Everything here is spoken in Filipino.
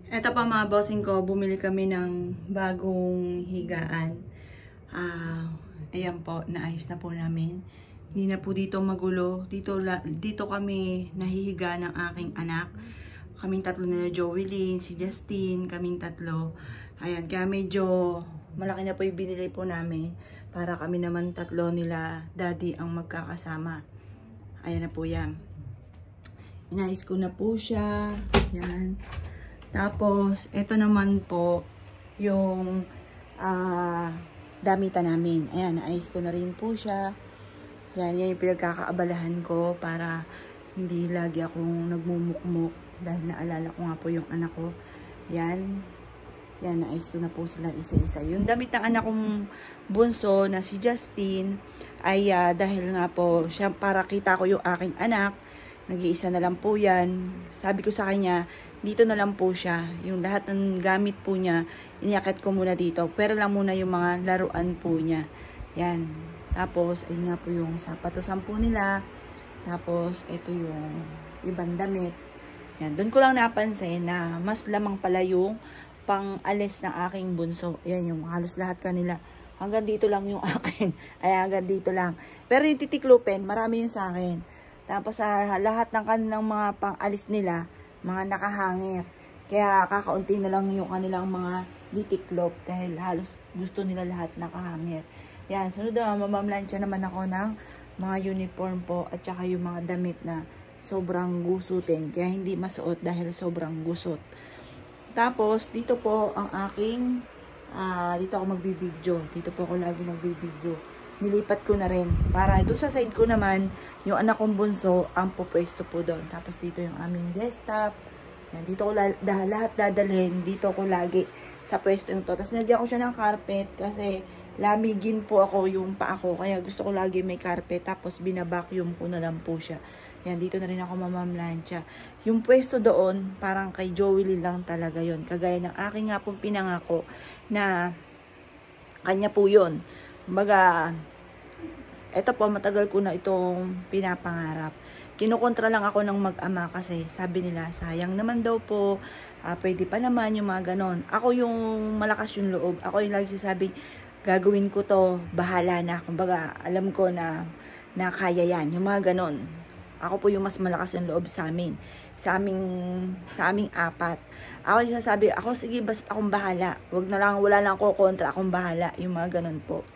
Eto pa mga bossing ko, bumili kami ng bagong higaan. Ayan po, naayos na po namin. Hindi na po dito magulo. Dito kami nahihiga ng aking anak. Kaming tatlo nila Joelyn, si Justin, kaming tatlo. Ayan, kaya medyo malaki na po yung binili po namin. Para kami naman tatlo nila daddy ang magkakasama. Ayan na po yan. Inayos ko na po siya. Yan. Tapos, ito naman po yung damitan namin. Ayan, naayos ko na rin po siya. Yan yung pinagkakaabalahan ko para hindi lagi akong nagmumukmuk dahil naalala ko nga po yung anak ko. Yan, naayos ko na po sila isa-isa. Yung damit ng anak kong bunso na si Justin ay dahil nga po siya para kita ko yung aking anak. Nag-iisa na lang po yan. Sabi ko sa kanya, dito na lang po siya. Yung lahat ng gamit po niya, iniakit ko muna dito. Pero lang muna yung mga laruan po niya. Yan. Tapos, ayun nga po yung sapatosan po nila. Tapos, ito yung ibang damit. Yan. Doon ko lang napansin na mas lamang pala yung pang-alis ng aking bunso. Yan yung halos lahat kanila. Hanggang dito lang yung akin. Ay, hanggang dito lang. Pero yung titiklupin, marami yung sa akin. Tapos lahat ng kanilang mga pang-alis nila, mga nakahangir. Kaya kakaunti na lang yung kanilang mga ditiklop dahil halos gusto nila lahat nakahangir. Yan, sunod na mamamlansya naman ako ng mga uniform po at saka yung mga damit na sobrang gusutin. Kaya hindi masuot dahil sobrang gusot. Tapos dito po ang aking, dito ako magbibideo. Dito po ako lagi magbibideo. Nilipat ko na rin. Para doon sa side ko naman, yung anak kong bunso, ang pupwesto po doon. Tapos dito yung aming desktop. Yan, dito ko lahat dadalhin. Dito ko lagi sa pwesto ito. Tapos nilagyan ko siya ng carpet kasi lamigin po ako yung paa ko. Kaya gusto ko lagi may carpet. Tapos binabacuum ko na lang po siya. Yan, dito na rin ako mamamlansya. Yung pwesto doon, parang kay Joey lang talaga yon. Kagaya ng aking nga pong pinangako na kanya po yun. Kumbaga, eto po, matagal ko na itong pinapangarap. Kinukontra lang ako ng mag-ama kasi sabi nila, sayang naman daw po, pwede pa naman yung mga ganon. Ako yung malakas yung loob. Ako yung lagi sasabi, gagawin ko to, bahala na. Kumbaga, alam ko na kaya yan, yung mga ganon. Ako po yung mas malakas yung loob sa amin. Sa aming apat. Ako yung sasabi, ako sige, basta akong bahala. Wala lang ako kontra, akong bahala. Yung mga ganon po.